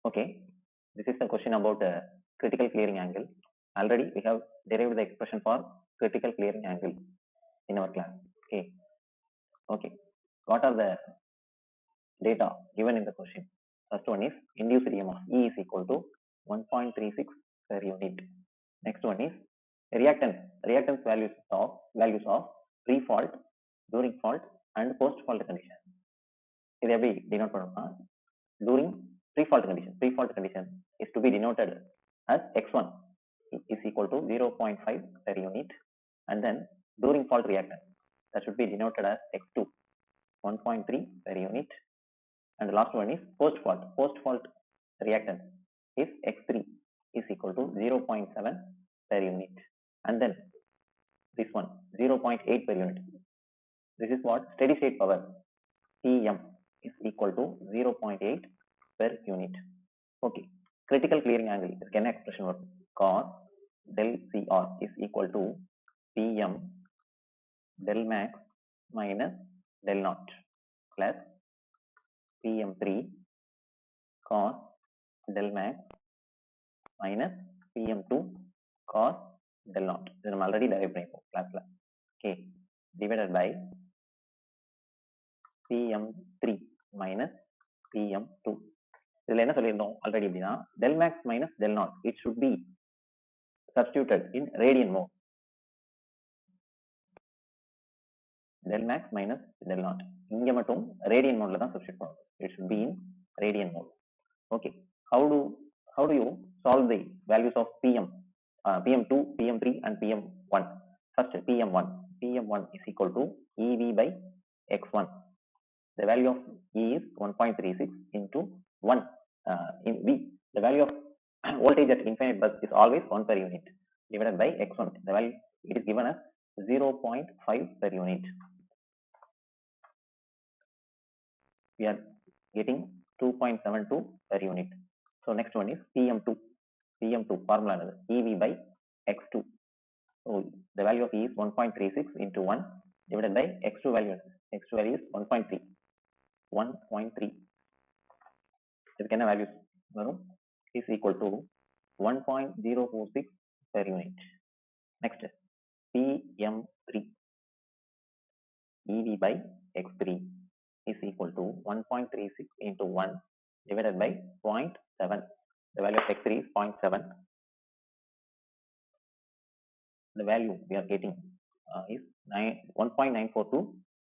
Okay, this is the question about critical clearing angle. Already we have derived the expression for critical clearing angle in our class. Okay, what are the data given in the question? First one is induced EMF E is equal to 1.36 per unit. Next one is reactance values of pre-fault, during fault and post-fault condition. இதை எப்படி denote பண்ணணும்னா during pre-fault condition is to be denoted as x1 is equal to 0.5 per unit, and then during fault reactance that should be denoted as x2 1.3 per unit, and the last one is post-fault reactance is x3 is equal to 0.7 per unit, and then this one 0.8 per unit. This is what steady state power Pm is equal to 0.8 per unit. Okay, critical clearing angle is an expression of cos del Cr is equal to Pm del max minus del naught plus Pm3 cos del max minus Pm2 cos del naught. This is already derived class. Okay, divided by Pm3 minus Pm2. இதுல என்ன சொல்லியிருந்தோம் already அப்படின்னா del max minus del naught, it should be substituted in radian mode. del max minus del naught இங்க மட்டும் radian modeல தான் substitute பண்ணணும். It should be in radian mode. Okay, how do you solve the values of Pm2, Pm3 and Pm1? First Pm1 is equal to EV by x1. The value of E is 1.36 into 1 in V. The value of voltage at infinite bus is always 1 per unit divided by x1. The value it is given as 0.5 per unit. We are getting 2.72 per unit. So next one is Pm2 formula EV by x2. So the value of E is 1.36 into 1 divided by x2 value is 1.3. இதுக்கு என்ன values வரும்? is equal to 1.046 per unit. Next Pm3 EV by x3 is equal to 1.36 into 1 divided by 0.7. The value of x3 is 0.7. The value we are getting is 1.942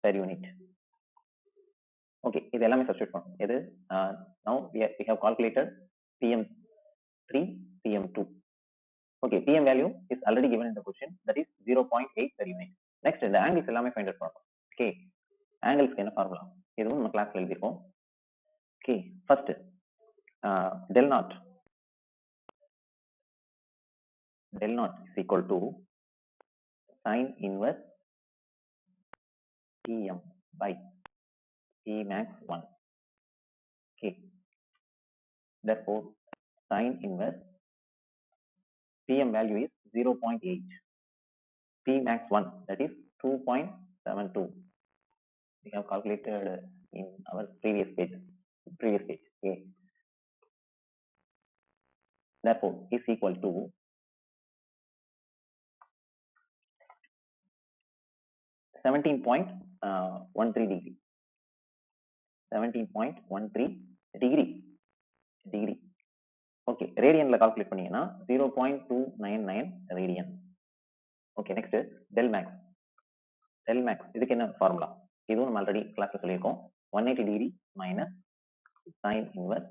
per unit. Okay, இது எல்லாமே substitute பண்ணணும். இது now we have calculated Pm3, Pm2. Okay, Pm value is already given in the question, that is 0.8 per unit. Next இந்த angles எல்லாமே find out பண்ணணும். Okay, angles என்ன formula இதுவும் நம்ம கிளாஸ்ல எழுதிருக்கோம். Okay, first del naught is equal to sin inverse Pm by Pmax 1. Okay, therefore sin inverse Pm value is 0.8, Pmax 1 that is 2.72. We have calculated in our previous page. Okay, therefore is equal to 17.13 degree. 17.13 degree. Okay, radianல calculate பண்ணீங்கன்னா 0.299 radian. Okay, next del max இதுக்கு என்ன formula இதுவும் நம்ம already கிளாஸ்ல சொல்லியிருக்கோம். 180 degree minus sin inverse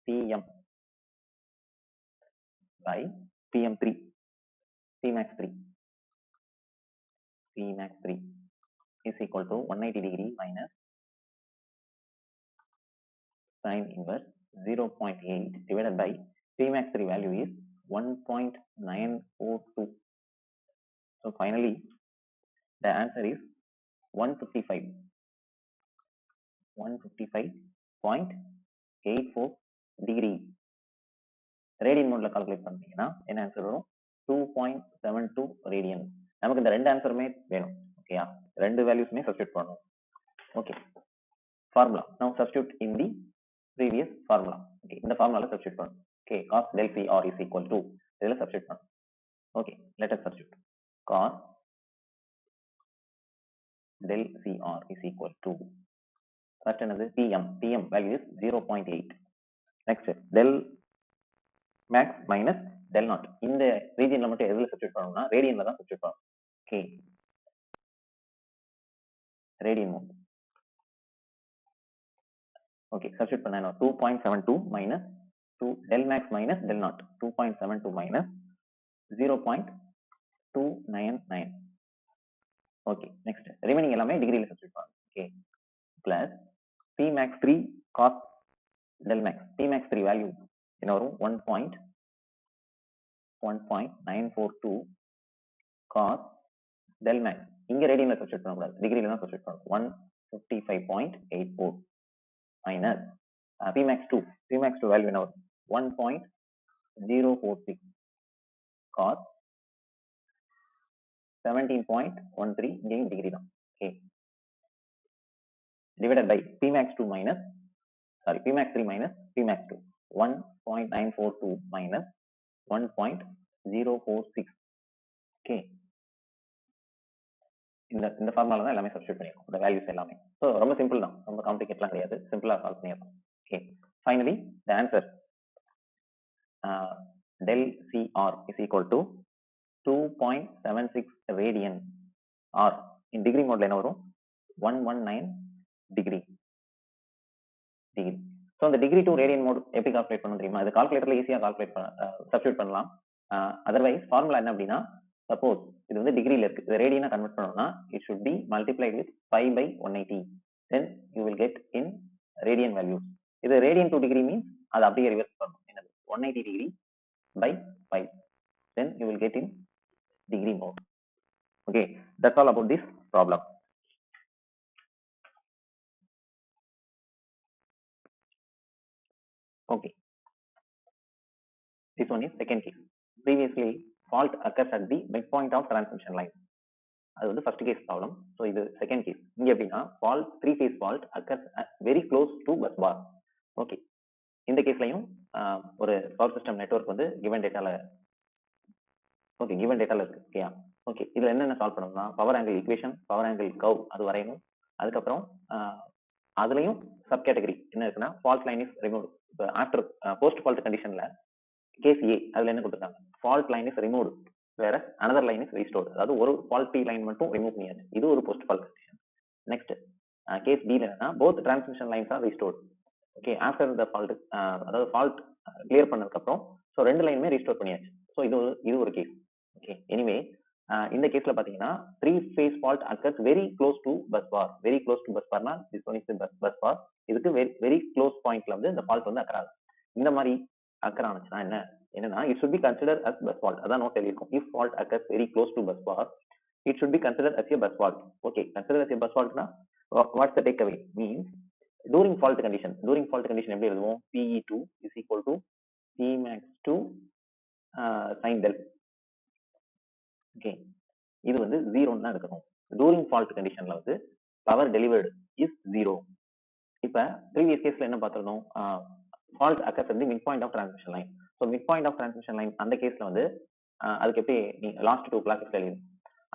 Pm by Pm3 Pmax 3 is equal to 180 degree minus sin inverse 0.8 divided by Pmax 3 value is 1.942. So finally the answer is 155.84 degree. Radian மோட்ல calculate பண்ணீங்கன்னா என்ன answer வரும்? 2.72 radian. நமக்கு இந்த ரெண்டு ஆன்சருமே வேணும். ஓகேயா, ரெண்டு வேல்யூஸ்மே சப்ஸ்டிட்யூட் பண்ணணும். Okay, formula now substitute in the previous formula. Okay, இந்த ஃபார்முலால சப்ஸ்டிட்யூட் பண்ணணும். Okay, cos del CR is equal to இதெல்லாம் சப்ஸ்டிட்யூட் பண்ணணும். Okay, let us substitute. Cos del CR is equal to first என்னது PM value is 0.8. next del max minus del naught. இந்த ரீஜியன்ல மட்டும் எதுல substitute பண்ணணும்னா ரேடியன்ல தான் சப்ஸ்டிட்யூட் பண்ணணும். Okay, radian mode. Okay, substitute பண்ணா 2.72 minus 2 del max minus del naught. 2.72 minus 0.299. Okay, next remaining எல்லாமே டிகிரில substitute பண்ணணும். Okay, plus P max 3 cos del max. P max 3 value என்ன வரும் 1.942 cos del max. இங்க ரேடியன்ல substitute பண்ண கூடாது, டிகிரில தான் சப்ஸ்டிட்யூட் பண்ணணும். 155.84 minus P max 2 வேல்யூ என்ன வரும் 1.046 cos 17.13 இங்கேயும் டிகிரி தான். Okay, divided by P max 3 minus P max 2 1.942 minus 1.046. Okay, இந்த ஃபார்முலால தான் எல்லாமே சப்ஸ்டிட்யூட் பண்ணிருக்கோம், இந்த வேல்யூஸ் எல்லாமே. சோ ரொம்ப சிம்பிள் தான், ரொம்ப காம்ப்ளிகேட்லாம் கிடையாது, சிம்பிளா சால்வ் பண்ணிருக்கோம். Okay, finally the answer del CR is equal to 2.76 radian or in degree mode என்ன வரும் 119 degree. ஸோ அந்த டிகிரி டு ரேடியன் மோட் எப்படி கால்குலேட் பண்ணணும் தெரியுமா? அது கால்குலேட்டர்ல ஈஸியா கால்குலேட் சப்ஸ்டிட்யூட் பண்ணலாம். அதர்வைஸ் ஃபார்முலா என்ன அப்படின்னா, சப்போஸ் இது வந்து டிகிரில இருக்கு, இது ரேடியனா கன்வெர்ட் பண்ணணும்னா it should be multiplied with 5/180. Then you will get in radian values. இது ரேடியன் டு டிகிரி மீன்ஸ் அது அப்படியே ரிவர்ஸ் பண்ணணும். என்னது 180 degree by 5. Then you will get in degree mode. Okay, that's all about this problem. Okay, this one is second case. Previously fault occurs at the midpoint of transmission line. அது வந்து first case problem. So இது second case. இங்க எப்படின்னா fault 3-phase fault occurs very close to bus bar. Okay, இந்த கேஸ்லயும் ஒரு power system network வந்து given dataல இருக்கு. ஓகேயா? ஓகே, இதுல என்னென்ன சால்வ் பண்ணணும்னா power angle equation, power angle curve அது வரையணும். அதுக்கப்புறம் அதுலயும் சப் கேட்டகரி என்ன இருக்குன்னா ஃபால்ட் லைன் இஸ் ரிமூவ். இப்போ ஆஃப்டர் போஸ்ட் ஃபால்ட் கண்டிஷன்ல கேஸ் ஏ அதுல என்ன கொடுத்துருக்காங்க, ஃபால்ட் லைன் இஸ் ரிமூவ், வேற அனதர் லைன் இஸ் ரீஸ்டோர்ட். அதாவது ஒரு ஃபால்ட்டி லைன் மட்டும் ரிமூவ் பண்ணியாச்சு, இது ஒரு post fault condition. Next case B என்னன்னா both transmission lines R restored. Okay, after the fault, அதாவது ஃபால்ட் கிளியர் பண்ணதுக்கு அப்புறம் ஸோ ரெண்டு லைனுமே ரீஸ்டோர் பண்ணியாச்சு. ஸோ இது ஒரு கேஸ். ஓகே, எனிவே இந்த கேஸ்ல பாத்தீங்கன்னா 3-phase fault occurs very close to bus bar. Very close to bus barனா this one is the bus bar. இதுக்கு very close pointல வந்து இந்த fault வந்து occur ஆகுது. இந்த மாதிரி occur ஆச்சுன்னா என்னன்னா it should be considered as bus fault. அதான் note எழுதிருக்கோம். If fault occurs very close to bus bar, it should be considered as a bus fault. Okay, considered as a bus faultனா what's the takeaway means during fault condition எப்படி எழுதுவோம், PE2 is equal to Pmax2 sin del. Okay, இது வந்து 0 தான் இருக்கணும். Touring fault கண்டிஷன்ல வந்து power delivered is 0. இப்ப previous கேஸ்ல என்ன பார்த்திருந்தோம், ஃபால்ட் அக்கர்ஸ் வந்து mid point of transmission line. So mid point of transmission line அந்த கேஸ்ல வந்து அதுக்கு எப்படி லாஸ்ட் 2 கிளாஸஸ்ல எழுதும்,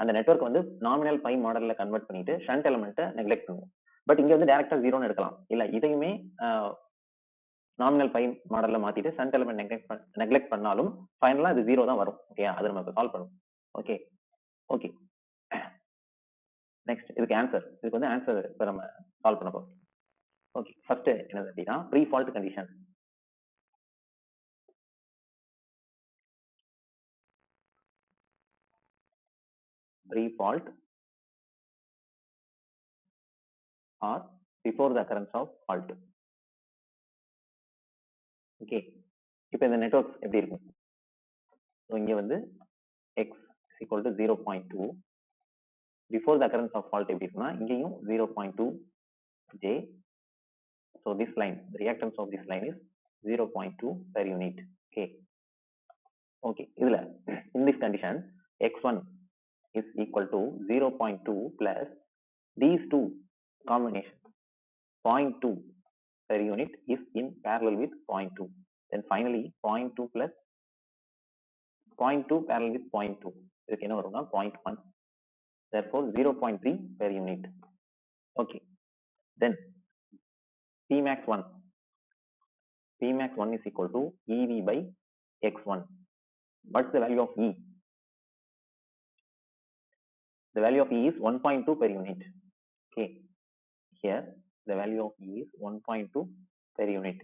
அந்த நெட்வொர்க் வந்து நாமினல் பை மாடல்ல கன்வெர்ட் பண்ணிட்டு ஷண்ட் எலமெண்ட்டை நெக்லெக்ட் பண்ணுவோம். பட் இங்க வந்து டைரக்டா 0ன்னு எடுக்கலாம். இல்ல இதையுமே நாமினல் பை மாடல்ல மாத்திட்டு ஷண்ட் எலமெண்ட் நெக்லெக்ட் பண்ணாலும் ஃபைனலா இது 0 தான் வரும். ஓகே, அதை நம்ம சால்வ் பண்ணுவோம். ஓகே ஓகே, நெக்ஸ்ட் இதுக்கு வந்து ஆன்சர் இப்ப நம்ம சால்வ் பண்ண போறோம். ஓகே, ஃபர்ஸ்ட் என்னது அப்படின்னா pre fault condition. Pre fault or before the occurrence of fault. Okay, இப்போ இந்த நெட்வொர்க் எப்படி இருக்கும், இங்க வந்து x equal to 0.2. before the occurrence of fault எப்படி இருக்குன்னா இங்கேயும் 0.2 j. so this line, the reactance of this line is 0.2 per unit. okay இதுல in this condition x1 is equal to 0.2 plus these two combination 0.2 per unit is in parallel with 0.2. Then finally 0.2 plus 0.2 parallel with 0.2. இதுக்கு என்ன வரும்னா 0.1. Therefore 0.3 per unit. Okay. Then Pmax 1. Pmax 1 is equal to EV by x1. What's the value of E? The value of E is 1.2 per unit. Okay. Here the value of E is 1.2 per unit.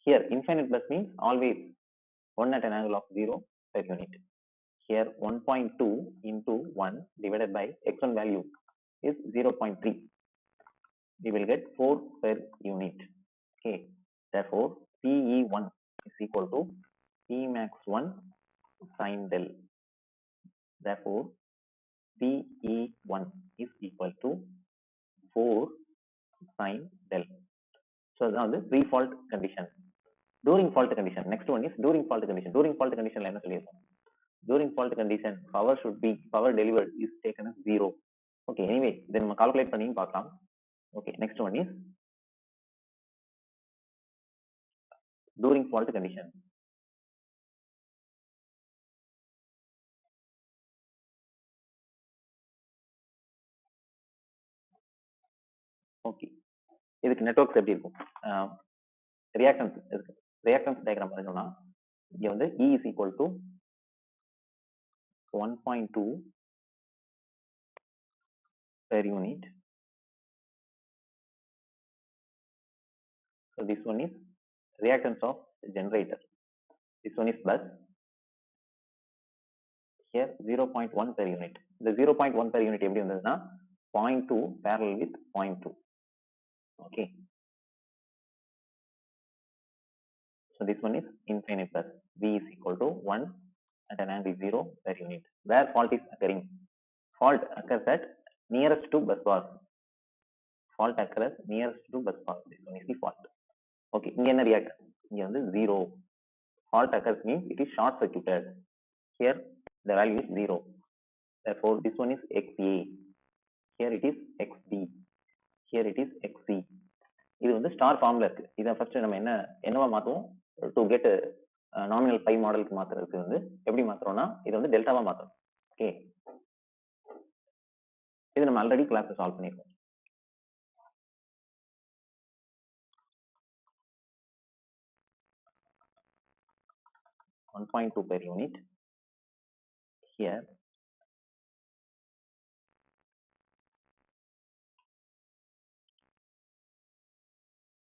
Here infinite bus means always 1 at an angle of 0 per unit. Here 1.2 into 1 divided by x1 value is 0.3. We will get 4 per unit. Okay. Therefore PE1 is equal to Pmax1 sin del. Therefore PE1 is equal to 4 sin del. So that's the pre-fault condition. During fault condition, next one is during fault condition. During fault condition என்ன சொல்லியிருக்கோம்? During fault condition, power delivered is taken as 0. Okay, anyway, then நம்ம calculate பண்ணி பார்க்கலாம். Okay, next one is during fault condition. Okay, இதுக்கு networks எப்படி இருக்கும்? reactance diagram பார்த்தோம்னா இங்க வந்து E is equal to 1.2 per unit. So this one is reactance of generator. This one is bus. Here 0.1 per unit. The 0.1 per unit எப்படி வந்ததுன்னா 0.2 parallel with 0.2. Okay. So this one is infinite bus. V is equal to 1 at an angle 0 per unit. Where fault is occurring? Fault occurs at nearest to bus bar. Fault occurs nearest to bus bar. This one is the fault. Okay. இங்க என்ன react? இங்க வந்து 0. Fault occurs means it is short circuited. Here the value is 0. Therefore this one is XA. Here it is XB. Here it is XC. இது வந்து star ஃபார்ம்ல இருக்கு. இதை first நம்ம என்னவா மாத்துவோம்? டு கெட் நாமினல் பை மாடலுக்கு மாத்துறதுக்கு வந்து எப்படி மாத்துறோம்னா இதை வந்து டெல்டாவா மாத்துறோம். ஓகே, இது நம்ம ஆல்ரெடி கிளாஸ்ல சால்வ் பண்ணிருக்கோம். $1.2 per unit. Here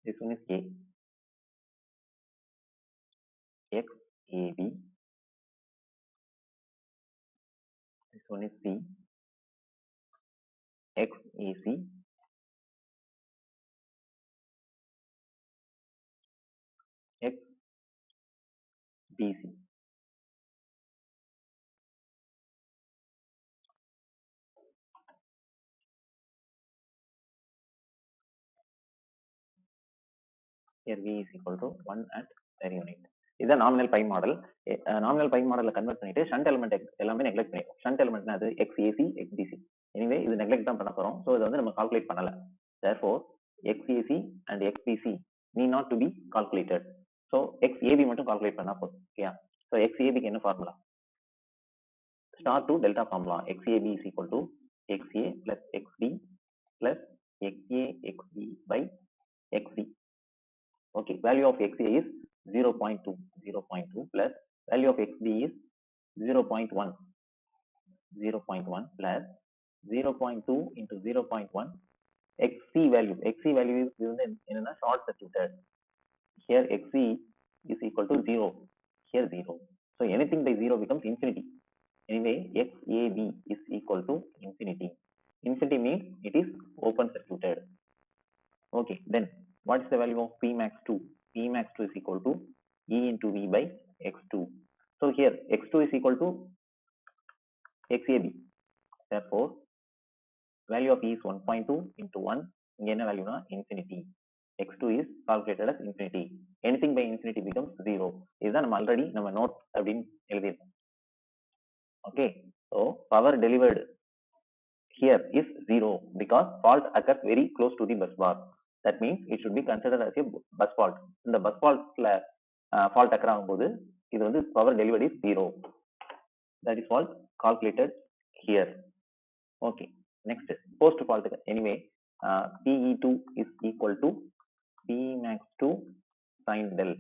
this one is A. X A B. This one is C. X A C. X B C. Here V is equal to 1 at per unit. இதுதான் nominal pi model. Nominal pi மாடல்ல convert பண்ணிட்டு shunt element எல்லாமே neglect பண்ணிடுவோம். Shunt எலிமெண்ட்னா அது XAC XBC. Anyway இது neglect தான் பண்ண போறோம். சோ இத வந்து நம்ம கால்குலேட் பண்ணல. therefore XAC and XBC need not to be calculated. so XAB மட்டும் கால்குலேட் பண்ணா போதும். ஓகேயா? so XAB க்கு என்ன formula? Star to delta formula. XAB is equal to XA plus XB plus XA XB by XC. okay, value of XA is 0.2 plus value of XB is 0.1 plus 0.2 into 0.1 XC value is என்னன்னா short circuited. here XC is equal to 0, here 0. so anything by 0 becomes infinity. anyway XAB is equal to infinity. Infinity means it is open circuited. okay, then what is the value of Pmax2? Pmax2 is equal to E into V by X2. So here X2 is equal to XAB. Therefore value of E is 1.2 into 1. இங்க என்ன வேல்யூனா infinity. X2 is calculated as infinity. Anything by infinity becomes 0. இதுதான் நம்ம already நம்ம note அப்படின்னு எழுதியிருக்கோம். okay, so power delivered here is 0 because fault occurs very close to the bus bar. that means it should be considered as a bus fault. இந்த bus faultல fault occur ஆகும்போது இது வந்து power delivered is 0. That is fault calculated here. Okay, next post fault. Anyway, PE2 is equal to Pmax 2 sin del.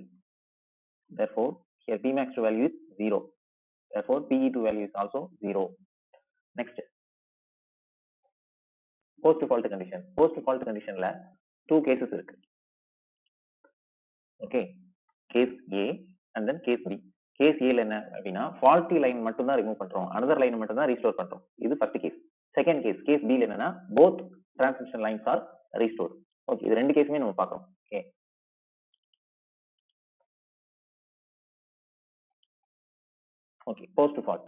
Therefore, here Pmax 2 value is 0. Therefore, PE2 value is also 0. Next, post fault condition. Post fault conditionல two cases இருக்கு. Okay, case A and then case B. Case A ல என்ன அப்படின்னா faulty line மட்டும் தான் remove பண்றோம், another line மட்டும் தான் restore பண்றோம். இது first case. Second case, case B ல என்னன்னா both transmission lines are restored. Okay, இது ரெண்டு கேஸுமே நம்ம பார்க்கறோம். Okay. Okay, post fault.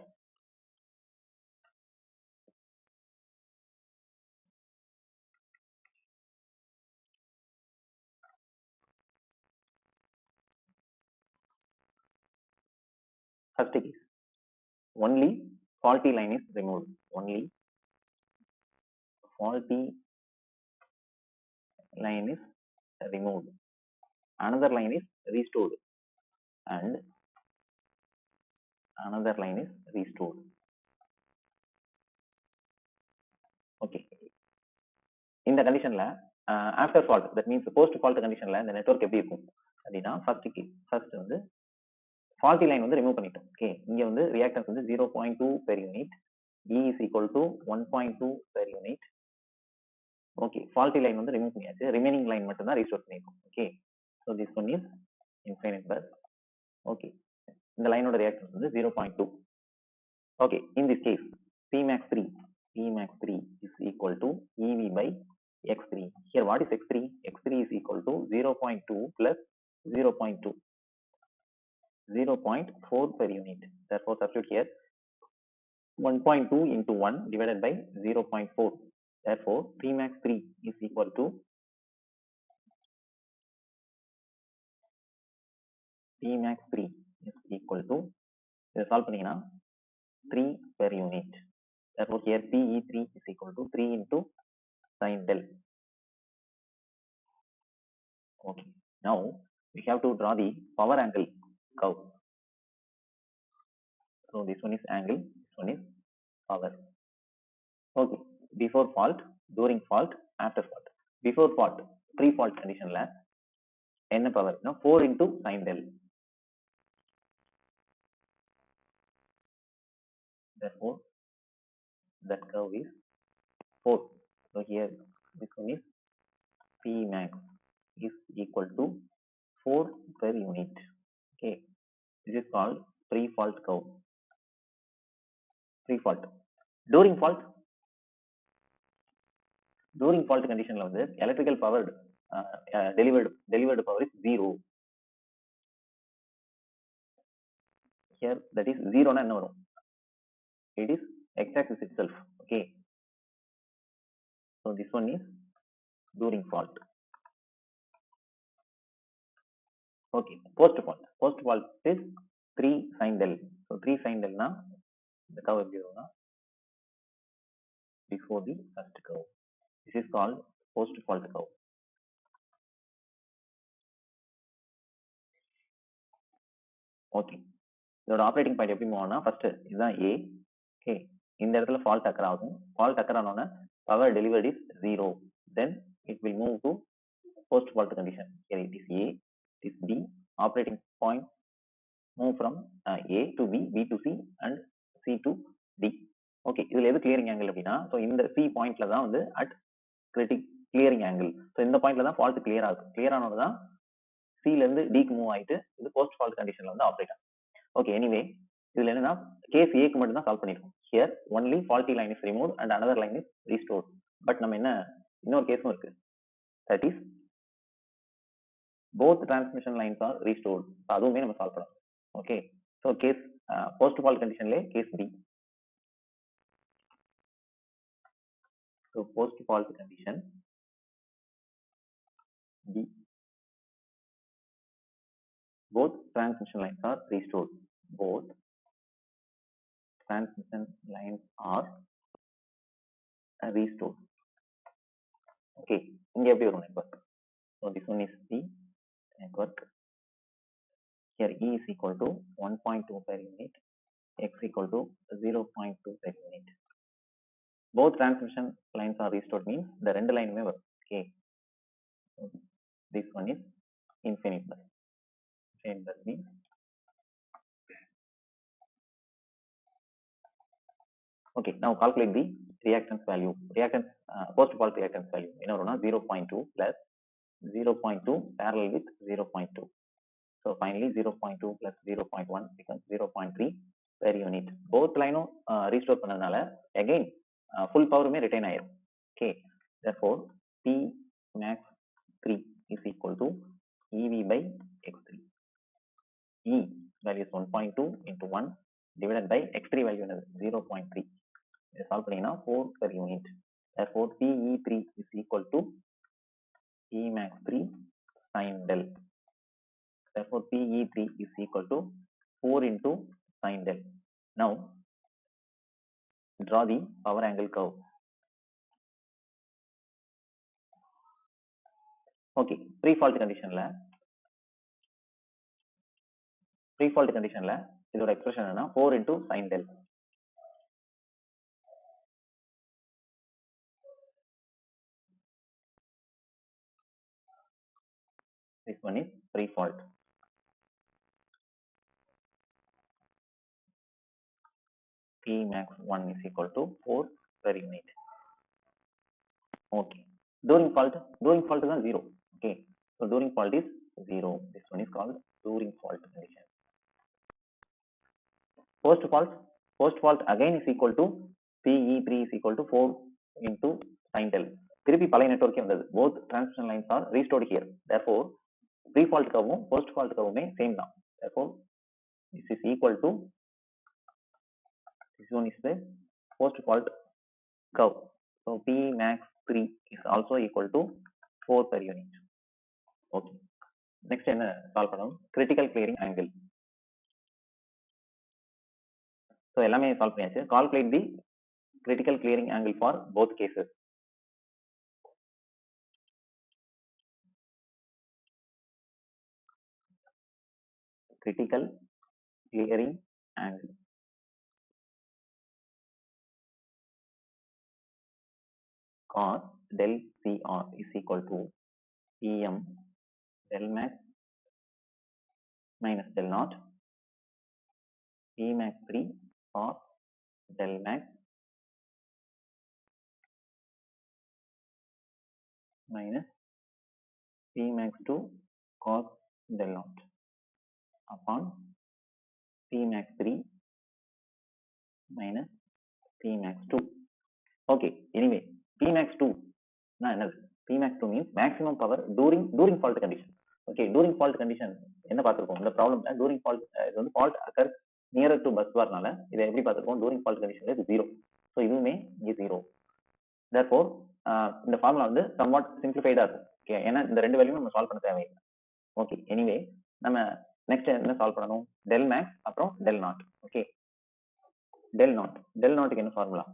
First case, only faulty line is removed. Only faulty line is removed. Another line is restored and another line is restored. Okay. In the conditionல after fault, that means post fault conditionல இந்த network எப்படி இருக்கும் அப்படின்னா first வந்து faulty line வந்து remove பண்ணிட்டோம். Okay, இங்க வந்து reactance வந்து 0.2 per unit, E is equal to 1.2 per unit. Okay, faulty line வந்து remove பண்ணியாச்சு, remaining line மட்டும் தான் restore பண்ணிருக்கோம். Okay, so this one is infinite bus. Okay, இந்த லைனோட reactance வந்து 0.2. Okay, in this case Pmax 3 is equal to EV by X3. Here what is X3? X3 is equal to 0.2 plus 0.2, 0.4 per unit. Therefore substitute here 1.2 into 1 divided by 0.4. Therefore Pmax 3 is equal to Pmax 3 is equal to, இதை solve பண்ணீங்கன்னா 3 per unit. Therefore here PE3 is equal to 3 into sin del. Okay, now we have to draw the power angle curve. So this one is angle, this one is power. Okay, before fault, during fault, after fault. Before fault, pre-fault conditionல என்ன power? 4 into sin del. Therefore that curve is 4. So here this one is Pmax is equal to 4 per unit. Okay, this is called pre-fault curve. Pre-fault. During fault conditionல வந்து electrical power delivered power is 0. Here that is 0 na enna varum? It is x-axis itself. Okay, so this one is during fault. Okay, post fault is 3 sin del. So 3 sin del na the curve எப்படி வரும்னா before the first curve. This is called post fault curve. Okay, இதோட operating point எப்படி move ஆகும்னா first இதுதான் A. Okay, இந்த இடத்துல fault occur ஆகும். Fault occur ஆனோன power delivered is 0. Then it will move to post fault condition. Here it is A, it is B. Operating point move from A to B, B to C and C to D. Okay, இதுல எது clearing angle அப்படின்னா so இந்த C பாயிண்ட்ல தான் வந்து at critic clearing angle. So இந்த பாயிண்ட்ல தான் fault clear ஆகும். clear ஆனோட தான் C ல இருந்து D க்கு மூவ் ஆயிட்டு இது post fault conditionல வந்து ஆப்ரேட் ஆகும். Okay, anyway இதுல என்னன்னா கேஸ் A க்கு மட்டும் தான் சால்வ் பண்ணிருக்கோம். Here only faulty line is removed and another line is restored. But நம்ம என்ன இன்னொரு கேஸும் இருக்கு, that is both transmission lines are restored. அதுவுமே நம்ம சால்வ் பண்ணலாம். Okay, so case post fault conditionல case B. So post fault condition B, both transmission lines are restored. Both transmission lines are restored. Okay, இங்க எப்படி வரும் network? So this one is the network. Here E is equal to 1.2 per unit, X equal to 0.2 per unit. Both transmission lines are restored means the ரெண்டு லைனுமே வரும். Okay. So this one is infinite bus. Infinite bus means okay. Now calculate the reactance value. Reactance post fault reactance value. என்ன வரும்னா 0.2 plus 0.2 parallel with 0.2. So finally 0.2 plus 0.1 becomes 0.3 per unit. Both லைனும் restore பண்ணதுனால again full power retain ஆயிரும். Okay. Therefore P max 3 is equal to EV by X3. E value is 1.2 into 1 divided by X3 value 0.3. This solve பண்ணீங்கன்னா 4 per unit. Therefore PE3 is equal to E max 3 sin del. Therefore PE3 is equal to 4 into sin del. Now draw the power angle curve. Okay, pre-fault conditionல இதோட expression என்னன்னா 4 into sin del. This one is pre-fault. P max 1 is equal to 4 per unit. Okay. During fault is 0. Okay. So during fault is 0. This one is called during fault condition. Post fault again is equal to PE3 is equal to 4 into sin del. திருப்பி பழைய நெட்வொர்க்கே வந்தது. Both transmission lines are restored here. Therefore pre-fault curve post fault curve same தான். Therefore this is equal to this one is the post fault curve. So P max 3 is also equal to 4 per unit. Okay. Next என்ன solve பண்ணணும்? Critical clearing angle. So எல்லாமே solve பண்ணியாச்சு. Calculate the critical clearing angle for both cases. Critical clearing angle. Cos del CR is equal to PM del max minus del naught P max 3 or del max minus P max 2 cos del naught upon P max 3 minus P max 2. Okay, anyway, P max 2 என்னது? P max 2 means maximum power during fault condition. Okay, during fault condition என்ன பார்த்திருக்கோம்? இந்த ப்ராப்ளம்ல during fault இது வந்து fault occurs nearer to bus barனால இதை எப்படி பார்த்திருக்கோம்? during fault condition இது 0. So இதுவுமே இங்க 0. Therefore இந்த ஃபார்முலா வந்து somewhat simplified இருக்கும். Okay, ஏன்னா இந்த ரெண்டு வேல்யூவும் நம்ம சால்வ் பண்ண தேவையில்லை. ஓகே, எனிவே நம்ம நெக்ஸ்ட் என்ன சால்வ் பண்ணணும்? del max அப்புறம் del naught. ஓகே, del naughtக்கு என்ன formula?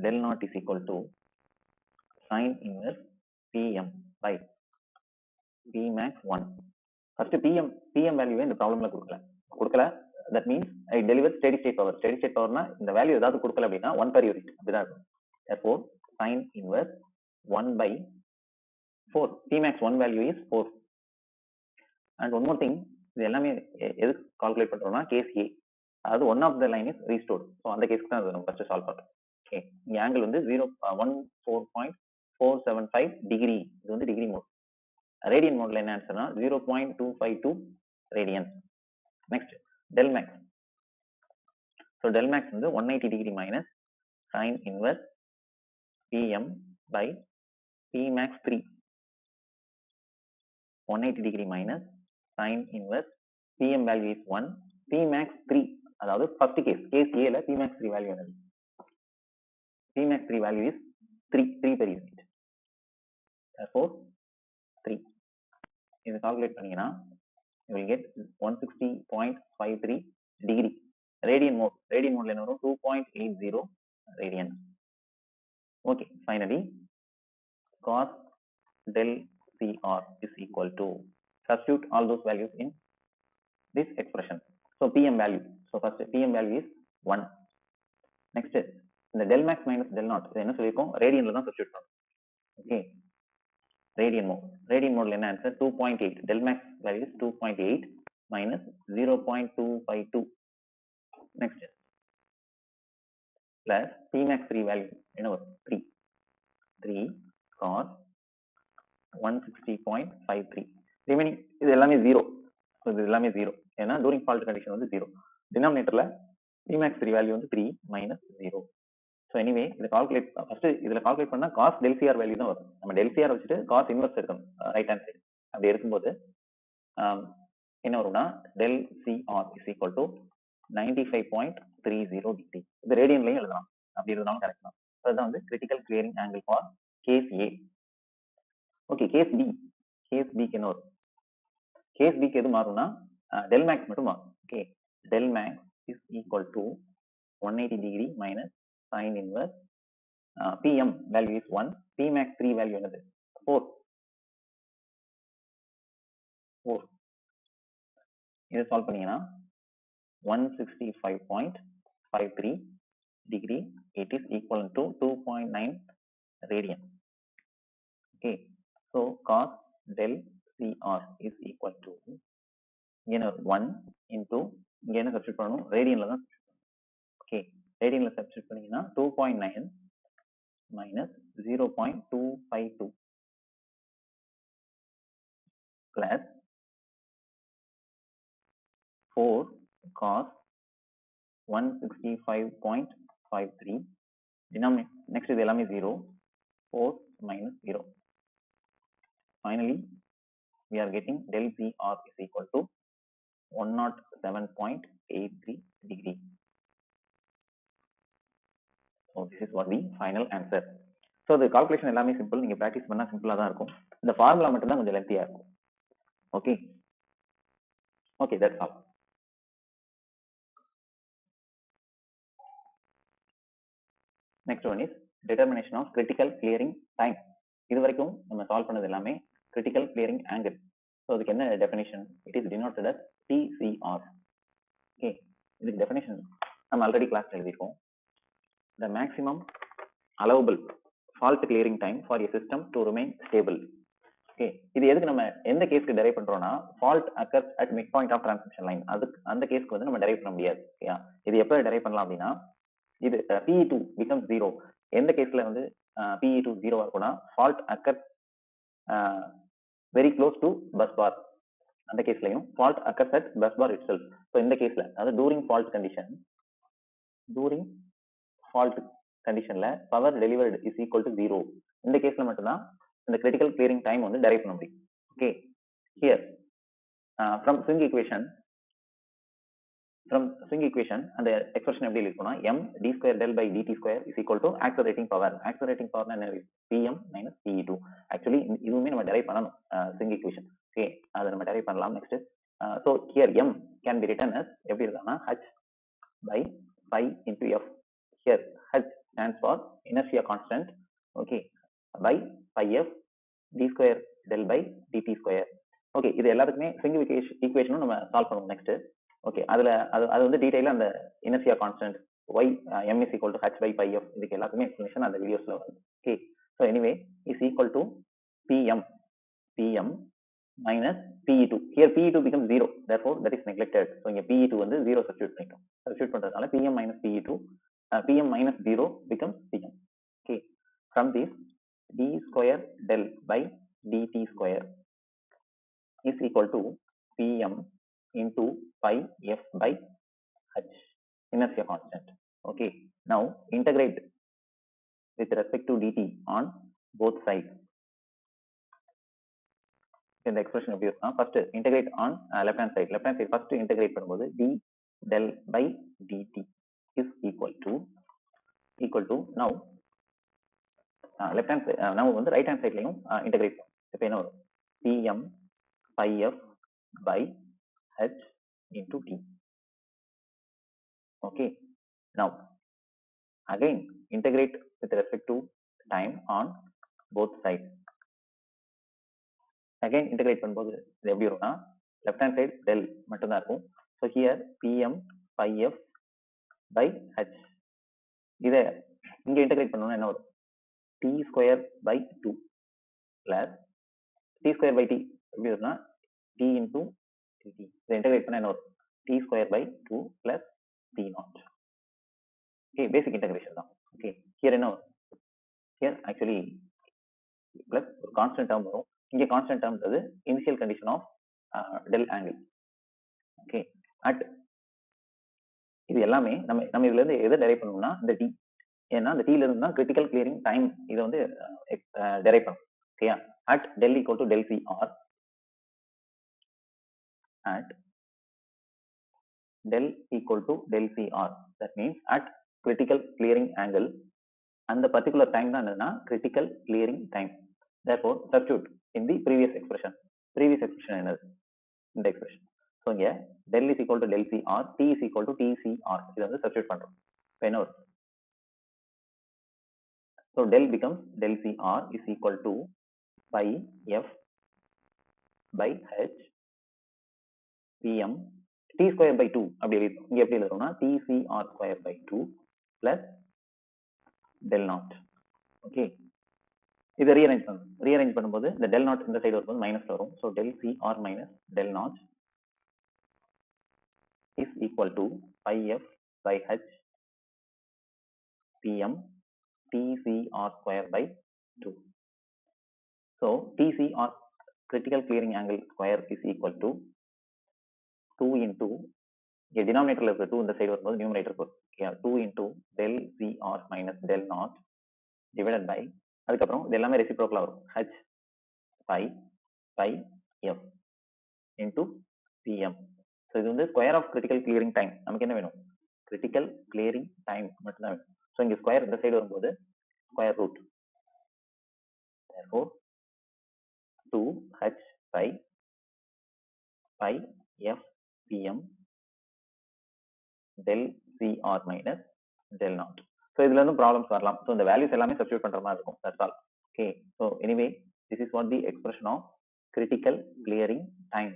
del naught is equal to sin inverse PM by P max 1. First PM value இந்த ப்ராப்ளம்ல கொடுக்கல. That means I deliver steady state power. Steady state powerனா இந்த value ஏதாவது கொடுக்கல அப்படின்னா 1 per unit அப்படிதான் இருக்கும். Therefore sin inverse 1 by 4. P max 1 value is 4. And one more thing, இது எல்லாமே எது கால்குலேட் பண்றோம்னா கேஸ் A. அதாவது one of the line is restored. So அந்த கேஸ்க்கு தான் நம்ம ஃபர்ஸ்ட் சால்வ் பண்றோம். ஓகே, இங்க ஆங்கிள் வந்து 14.475 டிகிரி. இது வந்து டிகிரி மோட். ரேடியன் மோட்ல என்ன ஆன்சர்னா 0.252 radian. Next del max. So del max வந்து 180 degree minus sin inverse PM by P max 3. 180 degree minus sin inverse PM value is 1, P max 3. அதாவது first case A ல P max 3 value என்னது? P max 3 value is 3 per unit. Therefore 3. இதை calculate பண்ணீங்கன்னா you will get 160.53 degree. Radian mode. Radian mode என்ன வரும்? 2.80 radian. Okay, finally cos del CR is equal to, substitute all those values in this expression. So PM value, so first PM value is 1. Next இந்த del max minus del naught இது என்ன சொல்லிருக்கோம், ரேடியன்ல தான் substitute பண்ணணும். Okay, radian mode என்ன answer 2.8. del max value is 2.8 minus 0.252. next plus Pmax 3 value என்ன வரும் 3 cos 160.53. remaining இது எல்லாமே 0. இது எல்லாமே 0 ஏன்னா during fault condition வந்து 0. denominatorல Pmax 3 value வந்து 3 minus 0. so anyway இத calculate first இதுல calculate பண்ணா cos del CR value தான் வரும். நம்ம del CR வச்சுட்டு cos inverse எடுக்கணும் right hand side. அப்படி இருக்கும்போது என்ன வரும்னா del CR is equal to 95.30 degree. இது ரேடியன்லயும் எழுதலாம், அப்படி இருந்தாலும் கரெக்ட் தான். அதுதான் வந்து critical clearing angle for case A. Okay, case B. Case B க்கு என்ன வரும், கேஸ் B க்கு எது மாறும்னா del max மட்டும் மாறும். Okay, del max is equal to 180 degree minus sin inverse PM value is 1, Pmax 3 value என்னது 4. இதை சால்வ் பண்ணீங்கன்னா 165.53 degree, it is equal to 2.9 radian. Okay, so cos del CR is equal to 1 into இங்க என்ன substitute பண்ணணும், ரேடியன்ல தான். Okay, ரேடியன்ல substitute பண்ணீங்கன்னா 2.9 minus 0.252 plus 4 cos 165.53. denominator next இது எல்லாமே 0, 4 minus 0. finally we are getting del CR is equal to 107.83 degree. so this is what the final answer. so the calculation எல்லாமே simple, நீங்க practice பண்ணா சிம்பிளா தான் இருக்கும். இந்த ஃபார்முலா மட்டும் தான் கொஞ்சம் லென்த்தியா இருக்கும். okay okay that's all. next one is determination of critical clearing time. இது வரைக்கும் நம்ம சால்வ் பண்ணது எல்லாமே critical clearing angle. so அதுக்கு என்ன definition, it is denoted as TCR. okay, இதுக்கு definition நம்ம ஆல்ரெடி கிளாஸ்ல எழுதிருக்கோம். the maximum allowable fault clearing time for a system to remain stable. okay, இது எதுக்கு நம்ம எந்த கேஸ்க்கு டெரைவ் பண்றோம்னா fault occurs at midpoint of transmission line. அதுக்கு அந்த கேஸ்க்கு வந்து நம்ம டெரைவ் பண்ண முடியாது. ஓகேயா, இது எப்ப டெரைவ் பண்ணலாம் அப்படின்னா இது PE2 becomes 0. எந்த கேஸ்ல வந்து PE2 0 இருக்கும்னா fault occurs very close to bus bar. அந்த கேஸ்லயும் fault occurs at bus bar itself. so இந்த கேஸ்ல அதாவது during fault conditionல power delivered is equal to 0. இந்த கேஸ்ல மட்டும்தான் இந்த critical clearing time வந்து டெரைவ் பண்ண முடியும். okay, here from swing equation அந்த எக்ஸ்பிரஷன் எப்படி இருக்கும்னா m d square del by dt square is equal to accelerating power என்ன pm minus pe2. actually இதுவுமே நம்ம டெரைவ் பண்ணணும் swing equation. okay, அதை நம்ம டெரைவ் பண்ணலாம். next so here m can be written as எப்படி இருக்குன்னா h by pi into f. here h stands for inertia constant. okay, by pi f d square del by dt square. okay, இது எல்லாத்துக்குமே swing equation நம்ம solve பண்ணுவோம். next okay, அதுல அது வந்து டீடைலா அந்த inertia constant y m is equal to h by pi f இதுக்கு எல்லாத்துக்குமே எக்ஸ்பிளனேஷன் அந்த வீடியோஸ்ல வரும். okay, so anyway is equal to pm minus pe2. here pe2 becomes 0, therefore that is neglected. so இங்க pe2 வந்து 0 சப்ஸ்டிட்யூட் பண்ணிட்டோம். Substitute பண்றதுனால pm minus pe2 pm minus 0 becomes pm. okay, from this d square del by dt square is equal to pm into pi f by h, inertia constant. okay, now integrate with respect to dt on both sides. இந்த expression எப்படி இருக்குன்னா first integrate on left hand side first integrate பண்ணும்போது d del by dt is equal to now left hand side now வந்து right hand sideலயும் integrate பண்ணும். இப்போ என்ன வரும் pm pi f by h into t. okay, now again integrate with respect to time on both sides. Again integrate பண்ணும்போது இது எப்படி வரும்னா left hand side del மட்டும் தான் இருக்கும். So here pm pi f by h. இத இங்க integrate பண்ணனும்னா என்ன வரும்? t square by 2 plus t square by t எப்படி வரும்னா t into dt. இத integrate பண்ணா என்ன வரும்? t square by 2 plus t naught. Okay, basic integration தான். Okay, here என்ன வரும்? Here actually plus ஒரு constant term வரும். இங்க constant term ன்றது initial condition of del angle. Okay, at இது எல்லாமே நம்ம இதுல இருந்து எதை டெரைவ் பண்ணணும்னா இந்த t. ஏன்னா இந்த t ல இருந்து தான் critical clearing time இத வந்து டெரைவ் பண்ணணும். ஓகேயா? at del equal to del cr, at del equal to del cr, that means at critical clearing angle அந்த particular time தான் என்னன்னா critical clearing time. Therefore substitute in the previous expression. Previous expression என்னது? இந்த expression. So இங்க del is equal to del cr, t is equal to tcr. இத வந்து substitute பண்றோம். இப்போ என்ன வரும்? So del becomes del cr is equal to pi f by h pm t square by 2. அப்படி எழுதுறோம். இங்க எப்படி எழுதுறோம்னா tcr square by 2 plus del naught. Okay, இதை ரீஅரேஞ்ச் பண்ணணும். ரீஅரேஞ்ச் பண்ணும்போது இந்த del naught இந்த சைடு வரும்போது மைனஸ்ல வரும். So del cr minus del naught is equal to pi f by h pm tcr square by 2. So tcr critical clearing angle square is equal to 2 into இங்க denominatorல இருக்க 2 இந்த side வரும்போது numerator வரும். 2 into del cr minus del naught divided by அதுக்கப்புறம் இது எல்லாமே ரெசிப்ரோக்கலா வரும். h pi f into pm. So இது வந்து square of critical clearing time. நமக்கு என்ன வேணும்? கிரிட்டிக்கல் கிளியரிங் டைம் மட்டும் தான் வேணும். ஸோ இங்க ஸ்கொயர் இந்த சைடு வரும்போது square root. Therefore 2h pi f pm del cr minus del naught. So இதுல இருந்து ப்ராப்ளம்ஸ் வரலாம். ஸோ இந்த வேல்யூஸ் எல்லாமே சப்ஸ்டிட்யூட் பண்ற மாதிரி இருக்கும். That's all. Okay. So anyway, this is what the expression of critical clearing time.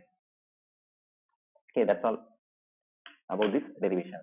Okay, that's all about this derivation.